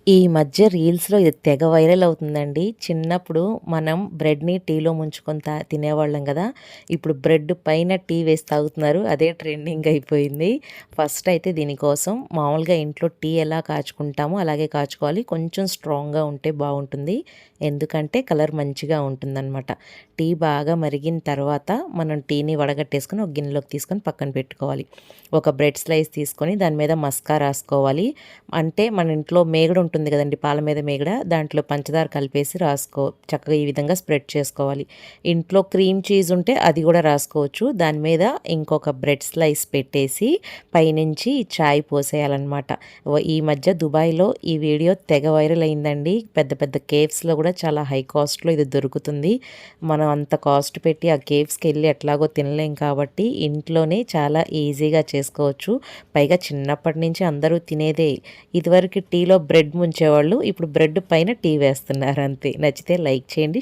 ఈ మధ్య రీల్స్‌లో ఇది తెగ వైరల్ అవుతుందండి. చిన్నప్పుడు మనం బ్రెడ్‌ని టీలో ముంచుకొని తినేవాళ్ళం గదా! ఇప్పుడు బ్రెడ్ పైన టీ వేసి తాగుతున్నారు. అదే ట్రెండింగ్ అయిపోయింది. ఫస్ట్ అయితే దీనికోసం మామూలుగా ఇంట్లో టీ ఎలా కాచుకుంటామో అలాగే కాచుకోవాలి. కొంచెం స్ట్రాంగ్‌గా ఉంటే బావుంటుంది. ఎందుకంటే కలర్ మంచిగా ఉంటుందనమాట. టీ బాగా మరిగిన తర్వాత మనం టీని వడగట్టేసుకొని ఒక గిన్నెలోకి తీసుకొని పక్కన పెట్టుకోవాలి. ఒక బ్రెడ్ స్లైస్ తీసుకొని దాని మీద మస్కా రాసుకోవాలి. అంటే మన ఇంట్లో మేగడ ఉంటుంది కదండీ! పాల మీద మేగడ. దాంట్లో పంచదార కలిపేసి చక్కగా ఈ విధంగా స్ప్రెడ్ చేసుకోవాలి. ఇంట్లో క్రీమ్ చీజ్ ఉంటే అది గూడా రాసుకోవచ్చు. దాని మీద ఇంకొక బ్రెడ్ స్లైస్ పెట్టేసి పైనుంచి చాయ్ పోసేయాలనమాట. ఈ మధ్య దుబాయ్‌లో ఈ వీడియో తెగ వైరల్ అయిందండి. పెద్ద పెద్ద కేవ్స్‌లో గూడా చాలా హై కాస్ట్‌లో ఇది దొరుకుతుంది. మనం అంత కాస్ట్ పెట్టి ఆ కేవ్స్‌కెళ్ళి ఎట్లాగో తినలేం కాబట్టి ఇంట్లోనే చాలా ఈజీగా చేసుకోవచ్చు. పైగా చిన్నప్పటి నుంచి అందరూ తినేదే. ఇదివరకు టీలో బ్రెడ్ ముంచేవాళ్ళు. ఇప్పుడు బ్రెడ్ పైన టీ వేస్తున్నారు అంతే. నచ్చితే లైక్ చేయండి.